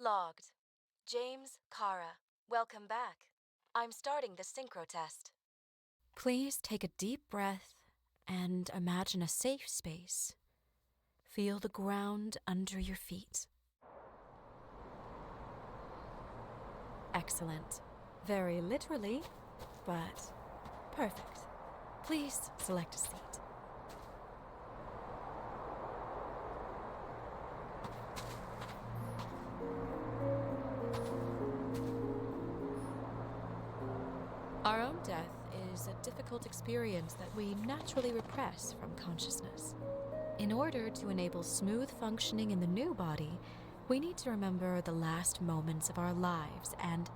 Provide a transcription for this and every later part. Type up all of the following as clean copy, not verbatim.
Logged. James Karra. Welcome back. I'm starting the synchro test. Please take a deep breath and imagine a safe space. Feel the ground under your feet. Excellent. Very literally, but perfect. Please select a seat. Our own death is a difficult experience that we naturally repress from consciousness. In order to enable smooth functioning in the new body, we need to remember the last moments of our lives and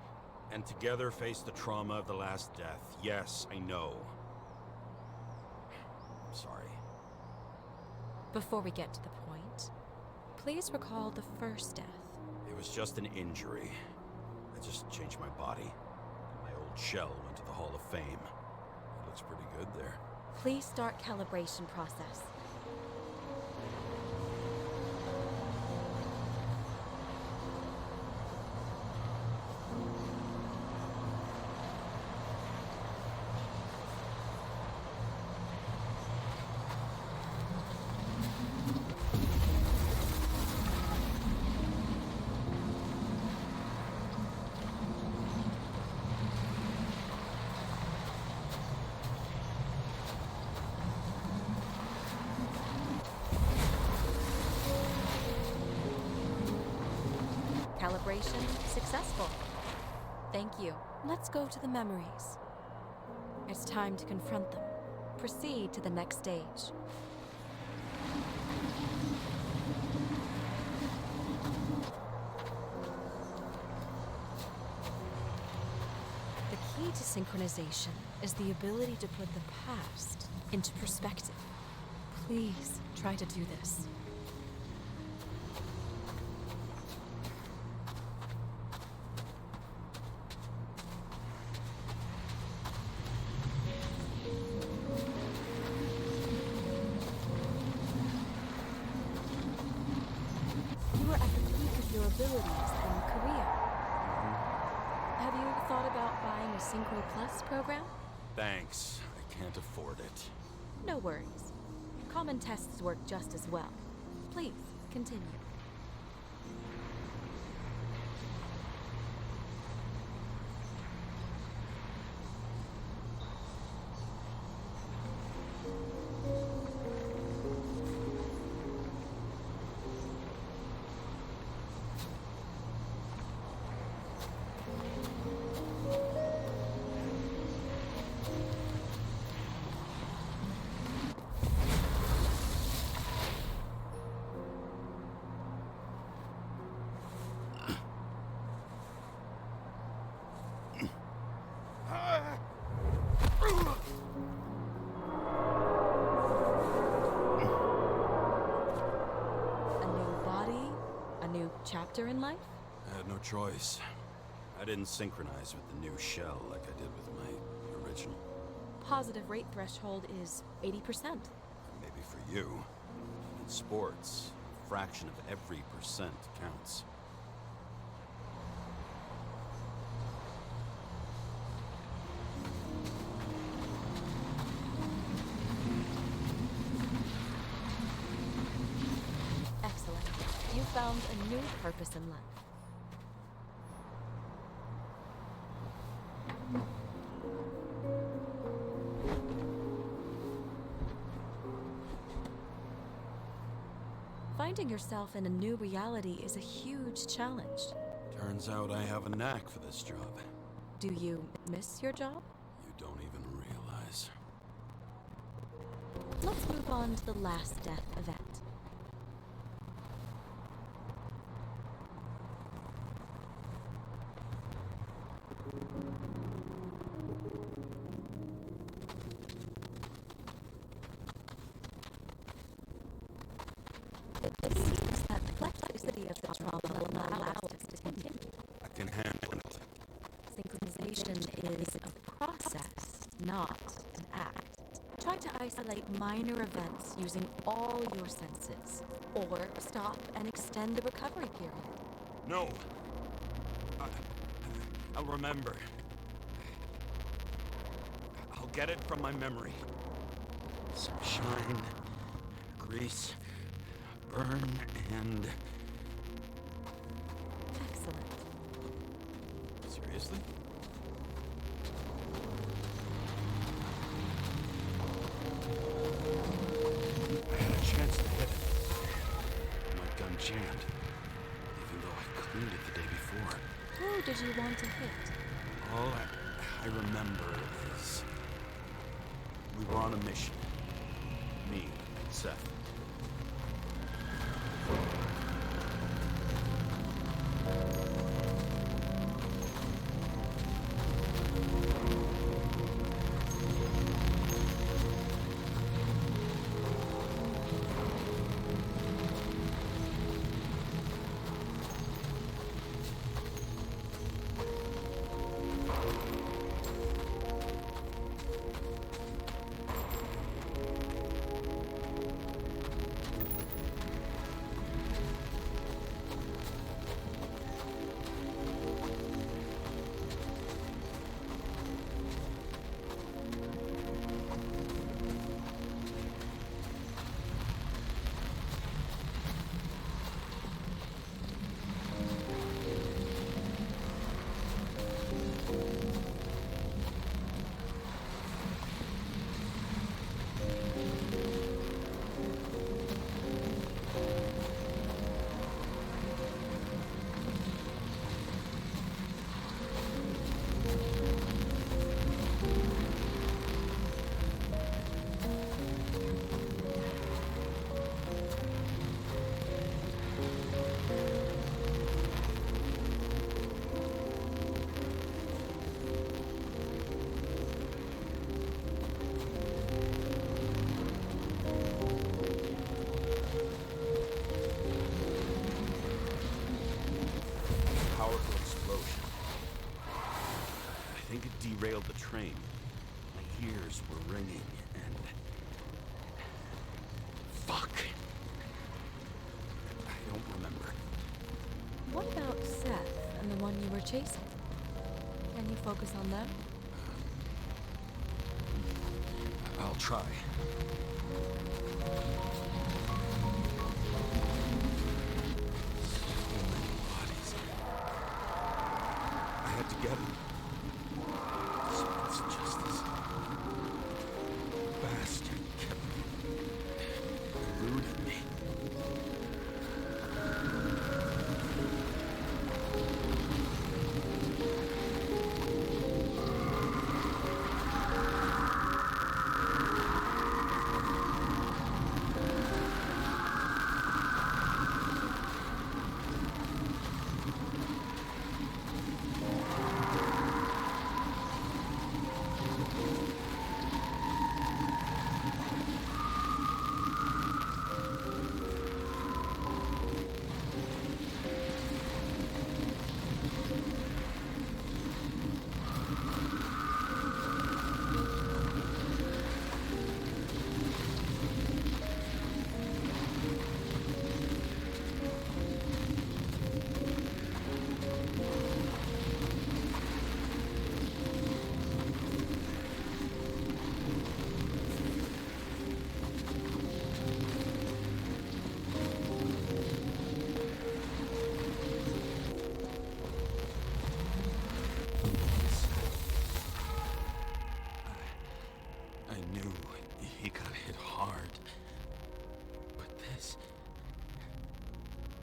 together face the trauma of the last death. Yes, I know. I'm sorry. Before we get to the point, please recall the first death. It was just an injury. I just changed my body. My old shell went to the Hall of Fame. It looks pretty good there. Please start calibration process. Calibration successful. Thank you. Let's go to the memories. It's time to confront them. Proceed to the next stage. The key to synchronization is the ability to put the past into perspective. Please try to do this. Your abilities and career. Have you thought about buying a Synchro Plus program? Thanks. I can't afford it. No worries. Common tests work just as well. Please, continue. Chapter in life? I had no choice. I didn't synchronize with the new shell like I did with my original. Positive rate threshold is 80%. Maybe for you. In sports, a fraction of every percent counts. You found a new purpose in life. Finding yourself in a new reality is a huge challenge. Turns out I have a knack for this job. Do you miss your job? You don't even realize. Let's move on to the last death event. It seems that the complexity of the trauma will not allow us to continue. I can handle it. Synchronization is a process, not an act. Try to isolate minor events using all your senses, or stop and extend the recovery period. No. I'll remember. I'll get it from my memory. Some shine, grease, burn, and... Excellent. Seriously? I had a chance to hit it. My gun jammed, even though I cleaned it the day before. Who did you want to hit? All I remember is we were on a mission. Me and Seth. Derailed the train. My ears were ringing and... Fuck! I don't remember. What about Seth and the one you were chasing? Can you focus on them? I'll try. So many bodies. I had to get him. Justice. Bastard kept eluding me.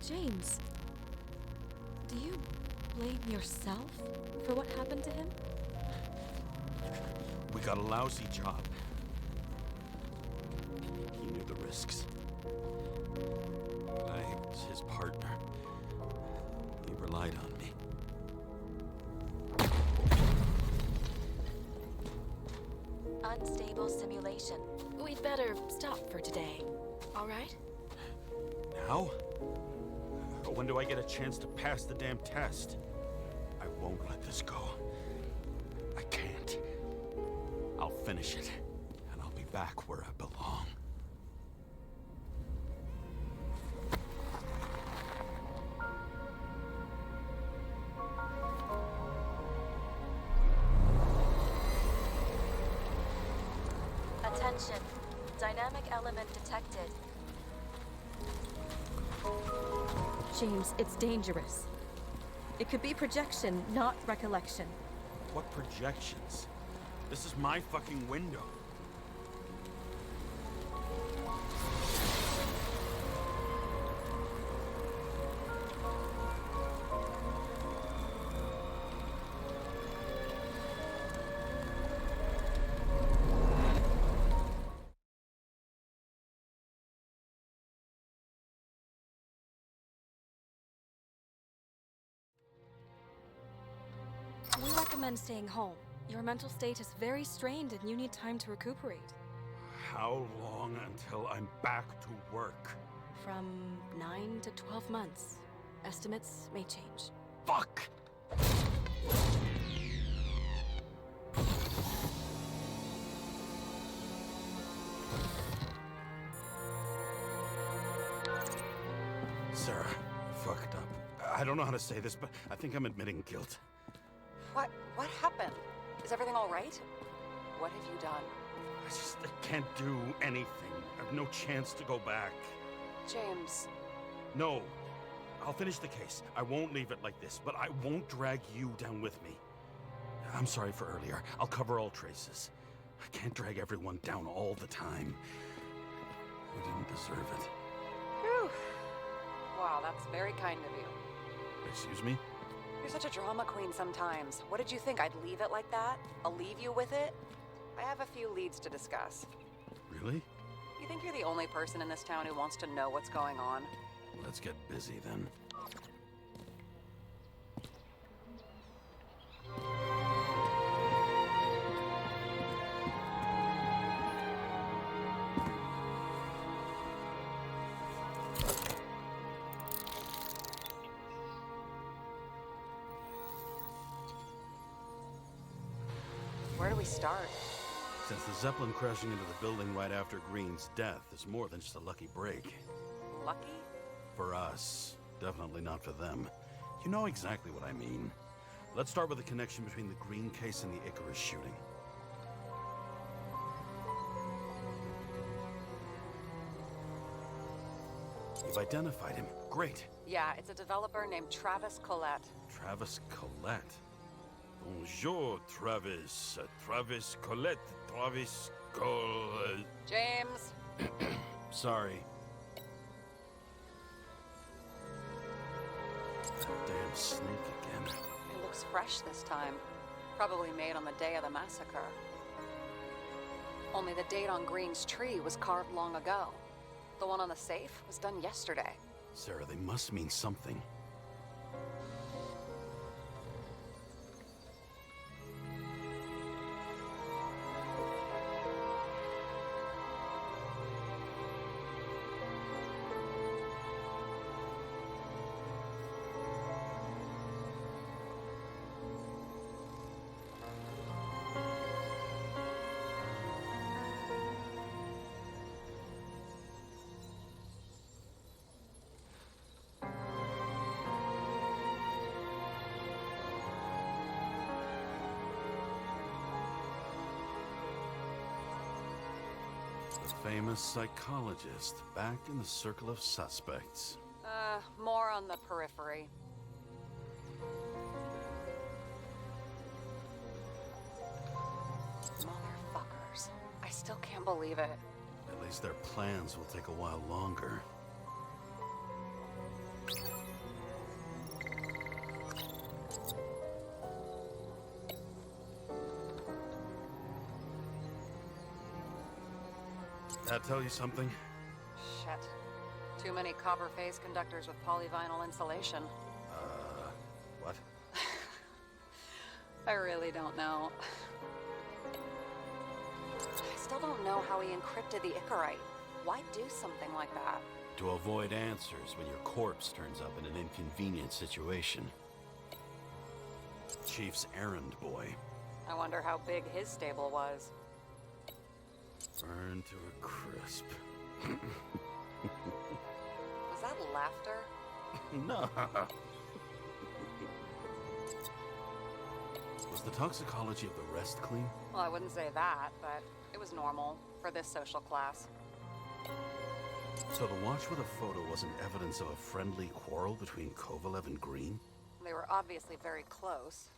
James, do you blame yourself for what happened to him? We got a lousy job. He knew the risks. I was his partner. He relied on me. Unstable simulation. We'd better stop for today. All right? Now? When do I get a chance to pass the damn test? I won't let this go. I can't. I'll finish it, and I'll be back where I belong. Attention. Dynamic element detected. James, it's dangerous. It could be projection, not recollection. What projections? This is my fucking window. We recommend staying home. Your mental state is very strained and you need time to recuperate. How long until I'm back to work? From 9 to 12 months. Estimates may change. Fuck! Sarah, I fucked up. I don't know how to say this, but I think I'm admitting guilt. What happened? Is everything all right? What have you done? I can't do anything. I have no chance to go back. James. No. I'll finish the case. I won't leave it like this, but I won't drag you down with me. I'm sorry for earlier. I'll cover all traces. I can't drag everyone down all the time. We didn't deserve it. Whew. Wow, that's very kind of you. Excuse me? You're such a drama queen sometimes. What did you think, I'd leave it like that? I'll leave you with it? I have a few leads to discuss. Really? You think you're the only person in this town who wants to know what's going on? Let's get busy then. Where do we start? Since the Zeppelin crashing into the building right after Green's death is more than just a lucky break. Lucky? For us. Definitely not for them. You know exactly what I mean. Let's start with the connection between the Green case and the Icarus shooting. You've identified him. Great. Yeah, it's a developer named Travis Collette. Travis Collette. Bonjour, Travis. Travis Collette. Travis Collette. James! Sorry. That damn snake again. It looks fresh this time. Probably made on the day of the massacre. Only the date on Green's tree was carved long ago. The one on the safe was done yesterday. Sarah, they must mean something. The famous psychologist, back in the circle of suspects. More on the periphery. Motherfuckers. I still can't believe it. At least their plans will take a while longer. That tell you something? Shit. Too many copper phase conductors with polyvinyl insulation. What? I really don't know. I still don't know how he encrypted the Icarite. Why do something like that? To avoid answers when your corpse turns up in an inconvenient situation. Chief's errand boy. I wonder how big his stable was. Burned to a crisp. Was that laughter? No. Was the toxicology of the rest clean? Well, I wouldn't say that, but it was normal for this social class. So the watch with a photo wasn't evidence of a friendly quarrel between Kovalev and Green? They were obviously very close.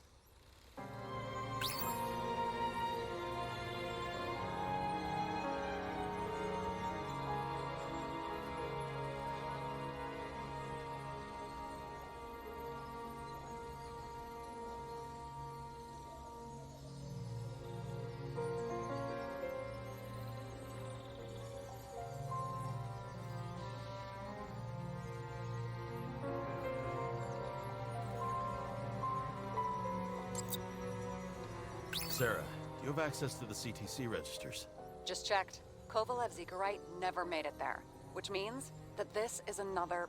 Sarah, do you have access to the CTC registers? Just checked. Kovalev's Zegarite never made it there, which means that this is another...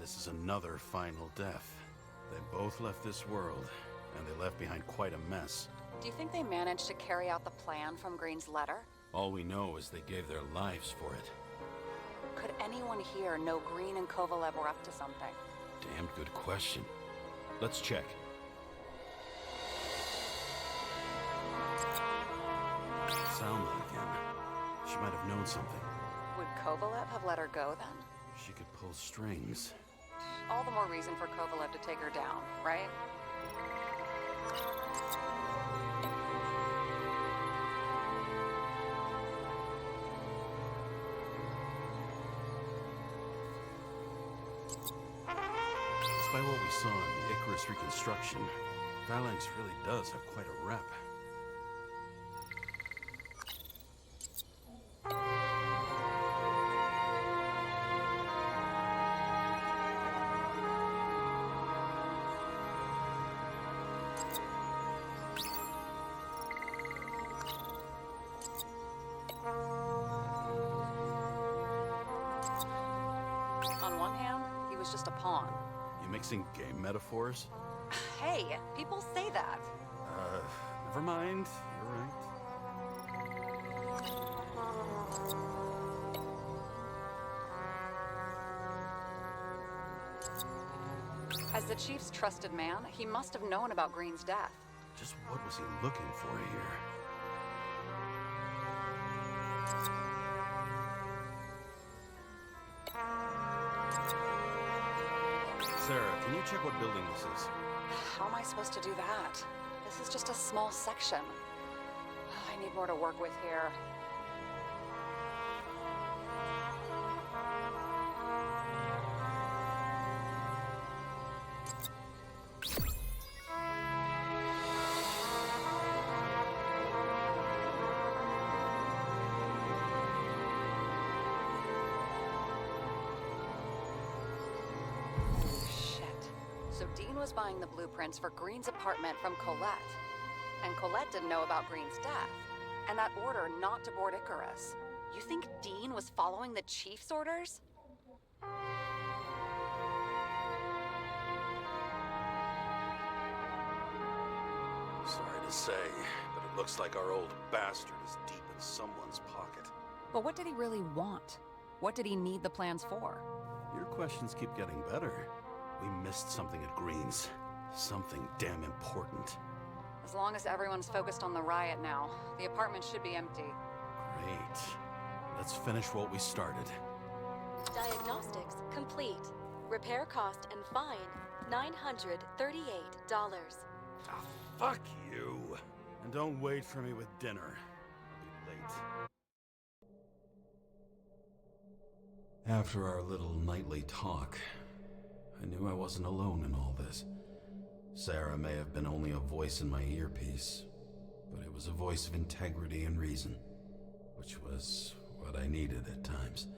This is another final death. They both left this world, and they left behind quite a mess. Do you think they managed to carry out the plan from Green's letter? All we know is they gave their lives for it. Could anyone here know Green and Kovalev were up to something? Damn good question. Let's check. Salma again. She might have known something. Would Kovalev have let her go then? She could pull strings. All the more reason for Kovalev to take her down, right? Despite what we saw in the Icarus reconstruction, Phalanx really does have quite a rep. On one hand, he was just a pawn. You mixing game metaphors? Hey, people say that. Never mind. You're right. As the chief's trusted man, he must have known about Green's death. Just what was he looking for here? Sarah, can you check what building this is? How am I supposed to do that? This is just a small section. I need more to work with here. So Dean was buying the blueprints for Green's apartment from Colette. And Colette didn't know about Green's death. And that order not to board Icarus. You think Dean was following the chief's orders? Sorry to say, but it looks like our old bastard is deep in someone's pocket. But what did he really want? What did he need the plans for? Your questions keep getting better. We missed something at Green's. Something damn important. As long as everyone's focused on the riot now, the apartment should be empty. Great. Let's finish what we started. Diagnostics complete. Repair cost and fine $938. Ah, fuck you. And don't wait for me with dinner. I'll be late. After our little nightly talk, I knew I wasn't alone in all this. Sarah may have been only a voice in my earpiece, but it was a voice of integrity and reason, which was what I needed at times,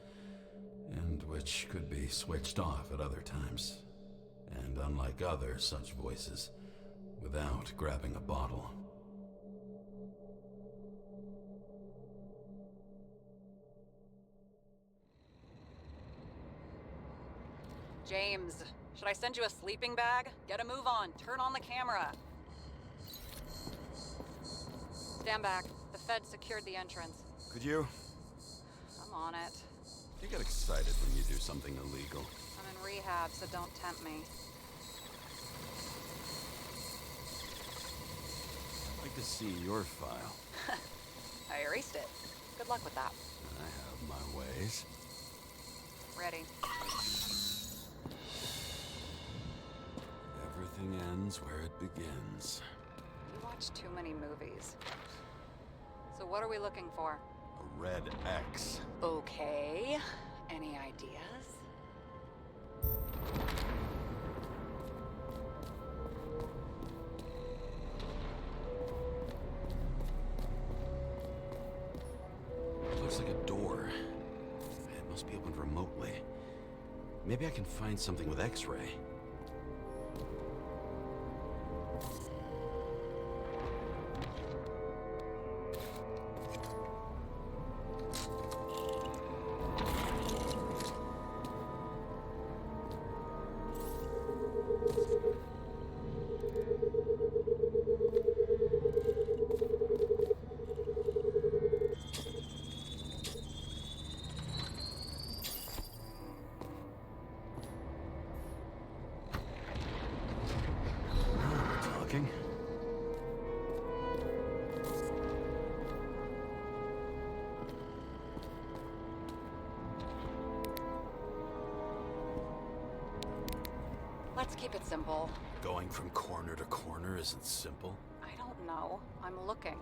and which could be switched off at other times, and unlike other such voices, without grabbing a bottle. James, should I send you a sleeping bag? Get a move on. Turn on the camera. Stand back. The Fed secured the entrance. Could you? I'm on it. You get excited when you do something illegal. I'm in rehab, so don't tempt me. like to see your file. I erased it. Good luck with that. I have my ways. Ready. Everything ends where it begins. You watch too many movies. So what are we looking for? A red X. Okay. Any ideas? It looks like a door. It must be opened remotely. Maybe I can find something with X-ray. Talking. Let's keep it simple. Going from corner to corner isn't simple. I don't know. I'm looking.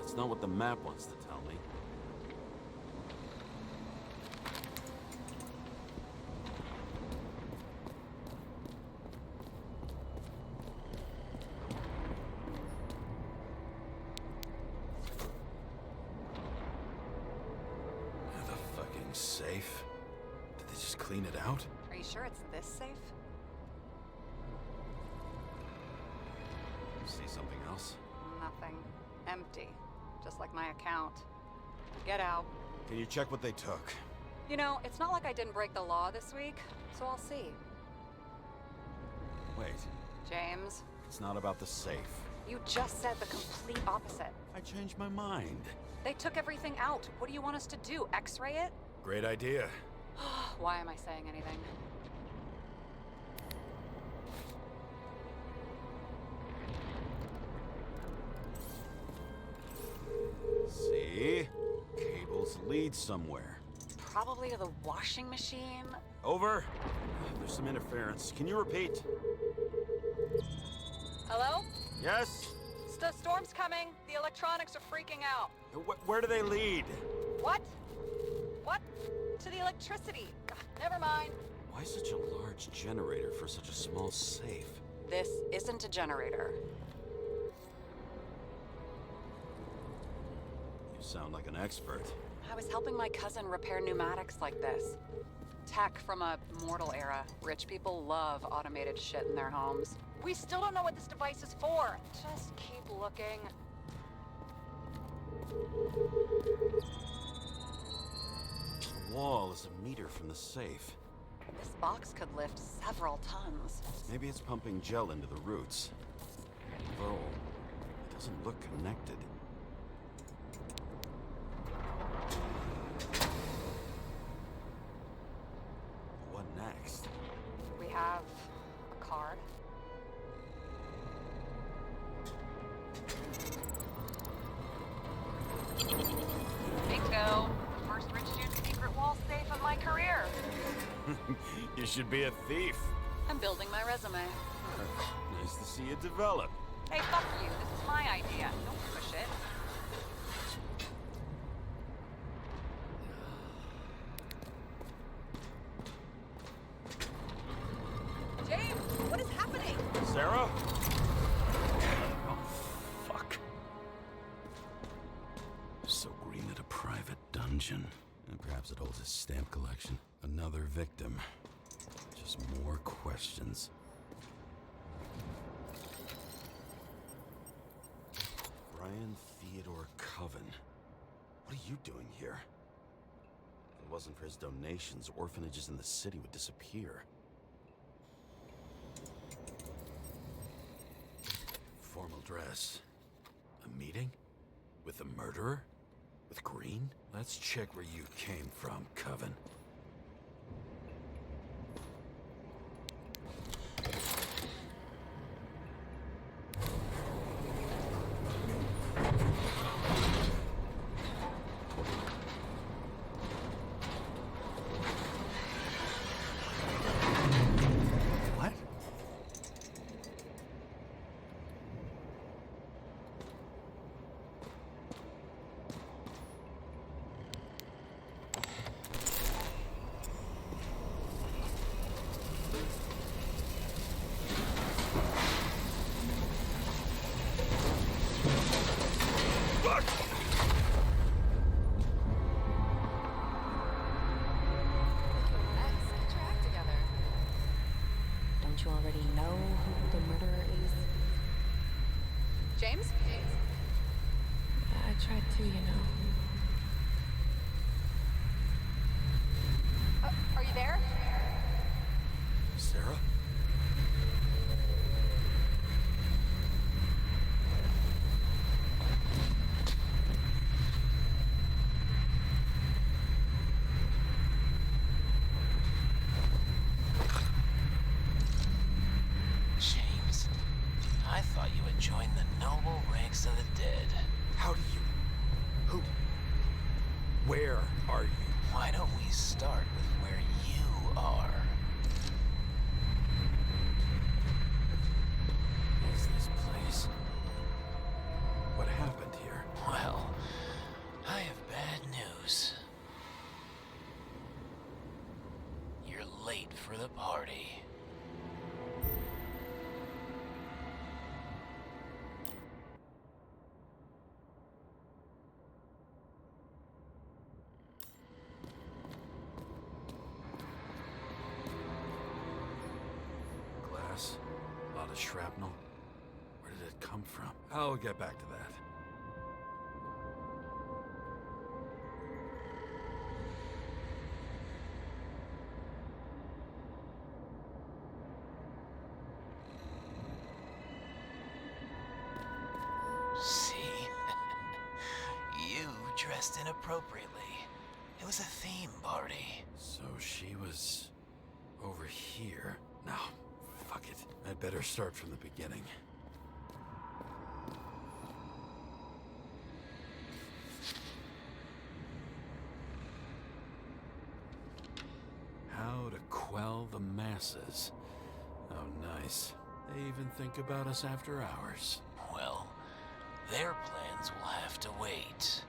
That's not what the map wants to tell me. The fucking safe. Did they just clean it out? Are you sure it's this safe? See something else? Nothing. Empty. Just like my account. Get out. Can you check what they took? You know, it's not like I didn't break the law this week, so I'll see. Wait, James, it's not about the safe. you just said the complete opposite. I changed my mind. They took everything out. What do you want us to do? X-ray it? Great idea. Why am I saying anything? See? Cables lead somewhere. Probably to the washing machine. Over. There's some interference. Can you repeat? Hello? Yes? The storm's coming. The electronics are freaking out. Where do they lead? What? What? To the electricity. Never mind. Why such a large generator for such a small safe? This isn't a generator. You sound like an expert. I was helping my cousin repair pneumatics like this. Tech from a mortal era. Rich people love automated shit in their homes. We still don't know what this device is for. Just keep looking. The wall is a meter from the safe. This box could lift several tons. Maybe it's pumping gel into the roots. Overall, it doesn't look connected. What next? We have a card. should be a thief. I'm building my resume. Nice to see it develop. Hey, fuck you. This is my idea. Don't push it. James, what is happening? Sarah? Oh, fuck. So Green at a private dungeon. And perhaps it holds his stamp collection. Another victim. Just more questions. Brian Theodore Coven. What are you doing here? If it wasn't for his donations, orphanages in the city would disappear. Formal dress. A meeting? With the murderer? With Green? Let's check where you came from, Coven. What? Let's get your act together. Don't you already know who the murderer is? James? I tried to, you know. Are you there? Sarah? James, I thought you had joined the noble ranks of the dead. How do you... Who? Where are you? Why don't we start with where you are? Is this place? What happened here? Well, I have bad news. You're late for the party. Glass? A lot of shrapnel? Where did it come from? I'll get back to that. See? You dressed inappropriately. It was a theme party. So she was... over here. No, fuck it. I'd better start from the beginning. How to quell the masses. Oh, nice. They even think about us after hours. Well, their plans will have to wait.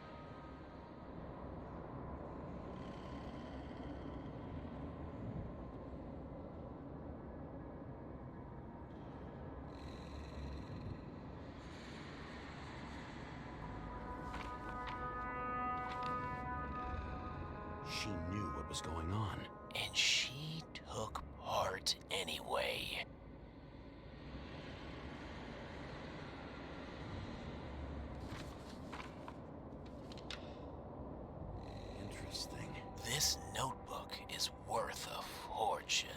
She knew what was going on. And she took part anyway. Interesting. This notebook is worth a fortune.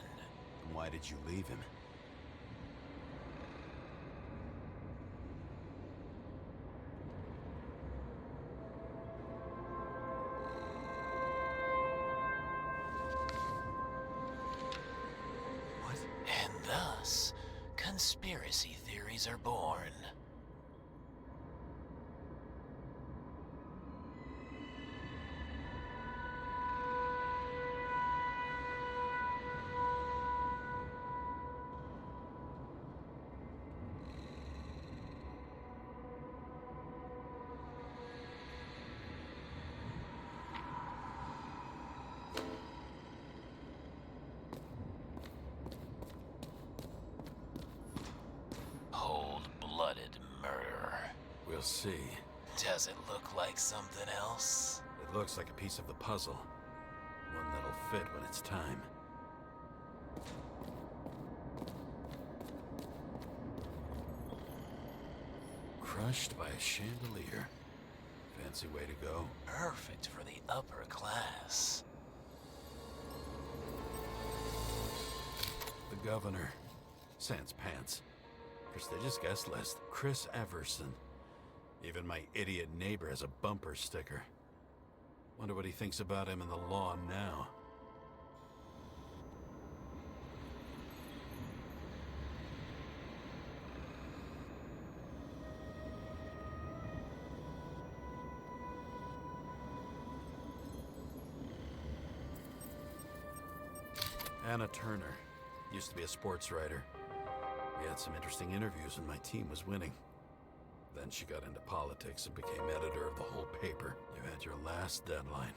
And why did you leave him? What? And thus, conspiracy theories are born. We'll see. Does it look like something else? It looks like a piece of the puzzle. One that'll fit when it's time. Crushed by a chandelier. Fancy way to go. Perfect for the upper class. The governor. Sans pants. Prestigious guest list. Chris Everson. Even my idiot neighbor has a bumper sticker. Wonder what he thinks about him and the law now. Anna Turner. Used to be a sports writer. We had some interesting interviews when my team was winning. Then she got into politics and became editor of the whole paper. You had your last deadline.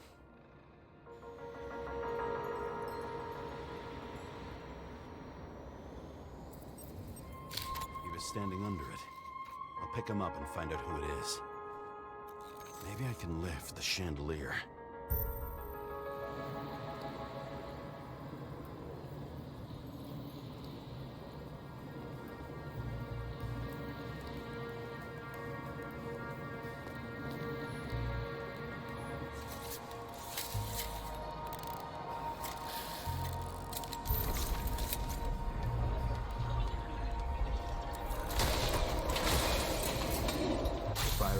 He was standing under it. I'll pick him up and find out who it is. Maybe I can lift the chandelier.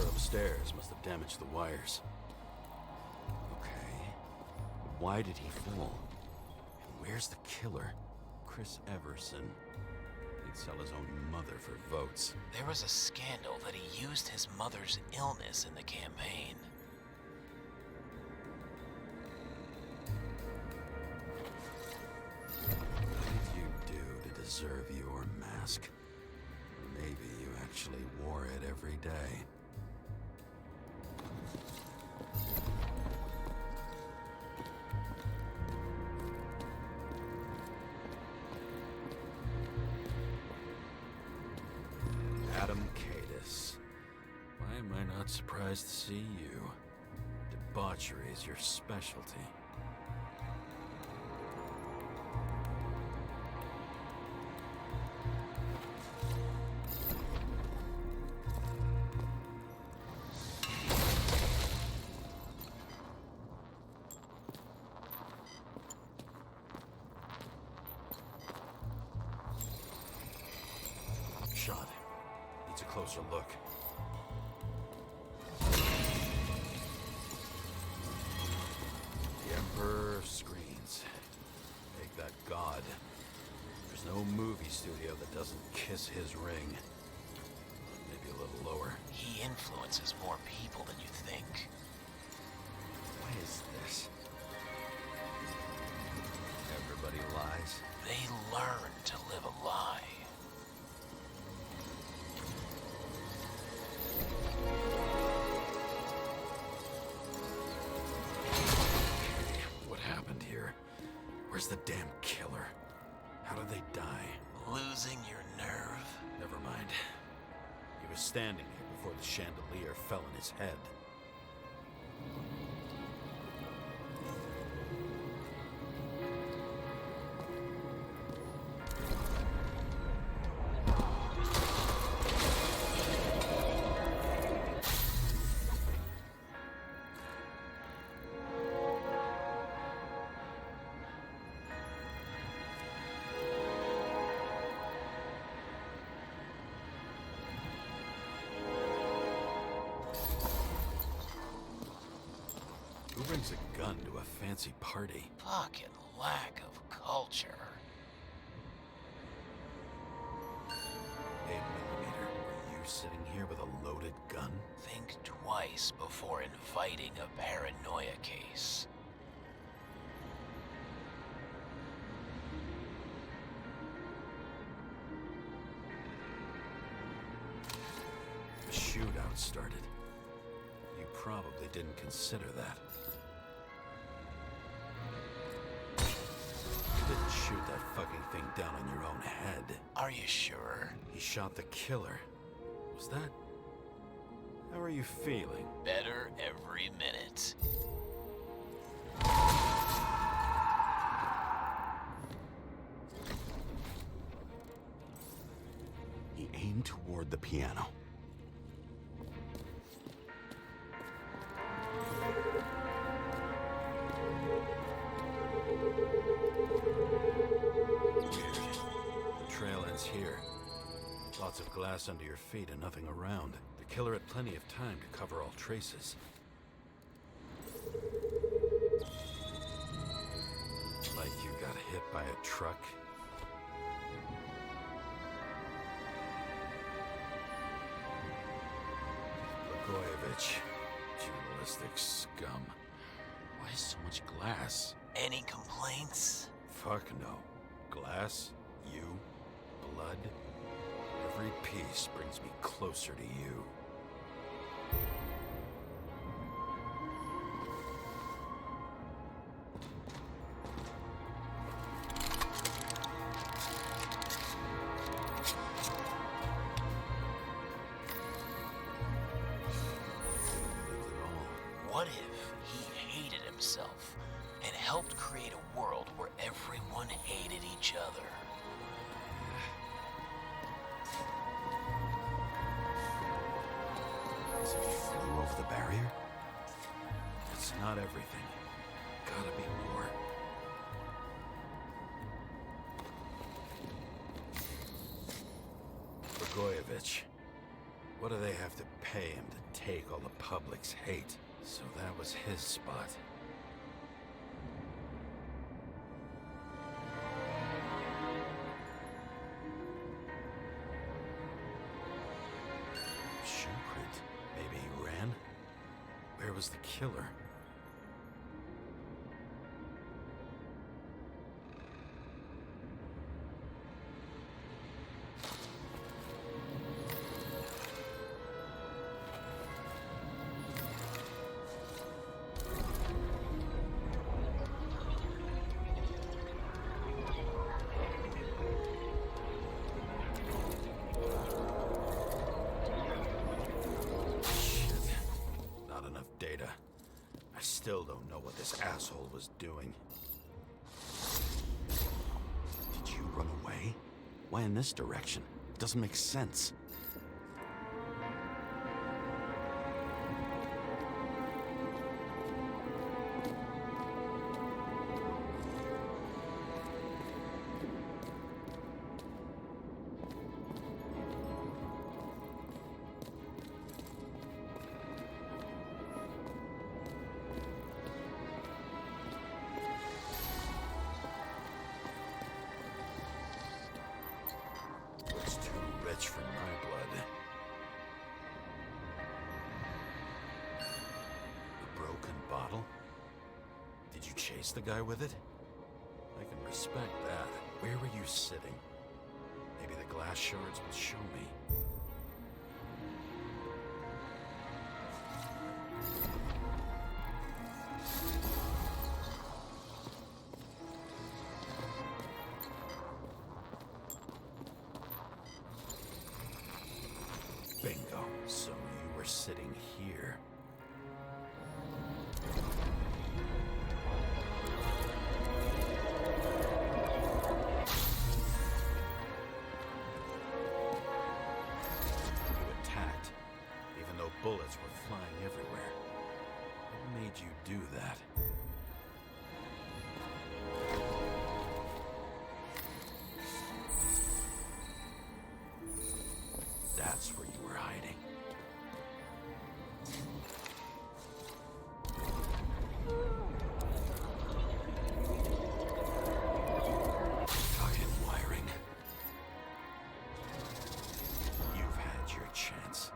Upstairs must have damaged the wires. Okay. Why did he fall? And where's the killer? Chris Everson. He'd sell his own mother for votes. There was a scandal that he used his mother's illness in the campaign. What did you do to deserve your mask? Maybe you actually wore it every day. Why am I not surprised to see you? Debauchery is your specialty. Shot. Needs a closer look. The Emperor screens. Make that god. There's no movie studio that doesn't kiss his ring. Maybe a little lower. He influences more people than you think. What is this? Everybody lies. They learn to live a lie. What happened here? Where's the damn killer? How did they die? Losing your nerve? Never mind. He was standing here before the chandelier fell on his head. Who brings a gun to a fancy party? Fucking lack of culture. 8mm. Are you sitting here with a loaded gun? Think twice before inviting a paranoia case. A shootout started. You probably didn't consider that. You didn't shoot that fucking thing down on your own head. Are you sure? He shot the killer. Was that... How are you feeling? Better every minute. He aimed toward the piano. The trail ends here. Lots of glass under your feet and nothing around. The killer had plenty of time to cover all traces. Like you got hit by a truck. Blagojevich, journalistic scum. Why so much glass? Any complaints? Fuck no. Glass, you, blood. Every piece brings me closer to you. What if he hated himself and helped create a world where everyone hated each other? As if he flew over the barrier? It's not everything. Gotta be more. Blagojevich. What do they have to pay him to take all the public's hate? So that was his spot. Shoe print. Maybe he ran? Where was the killer? Data. I still don't know what this asshole was doing. Did you run away? Why in this direction? It doesn't make sense. It's too rich for my blood. The broken bottle? Did you chase the guy with it? I can respect that. Where were you sitting? Maybe the glass shards will show me. Bingo. So you were sitting here. You attacked, even though bullets were flying everywhere. What made you do that? That's where you were hiding. Fucking wiring. You've had your chance.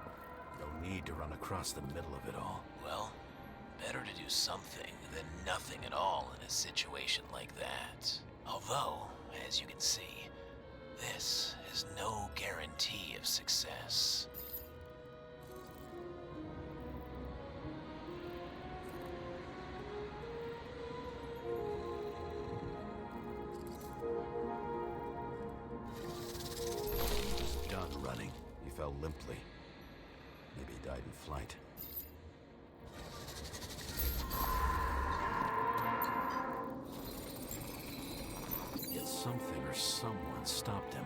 No need to run across the middle of it all. Well, better to do something than nothing at all in a situation like that. Although, as you can see, this is no guarantee of success. Done running. You fell limply. Maybe died in flight. Yet something or someone stopped him.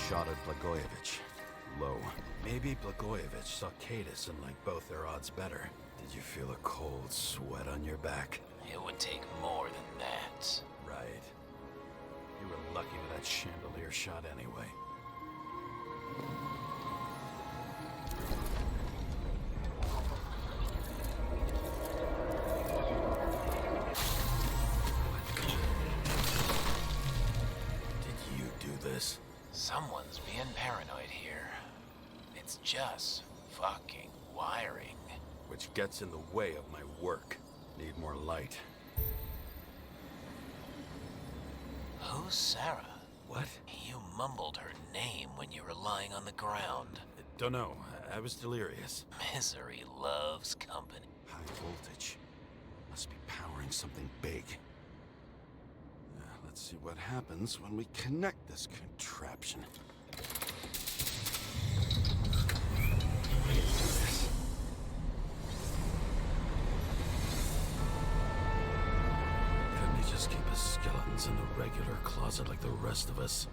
Shot at Blagojevich. Low. Maybe Blagojevich saw Cadis and liked both their odds better. Did you feel a cold sweat on your back? It would take more than that. Right. You were lucky with that chandelier shot anyway. Did you do this? Someone's being paranoid here. It's just fucking wiring. Which gets in the way of my work. Need more light. Who's Sarah? What? You mumbled her name when you were lying on the ground. Don't know. I was delirious. Misery loves company. High voltage. Must be powering something big. Let's see what happens when we connect this contraption. Couldn't he just keep his skeletons in the regular closet like the rest of us?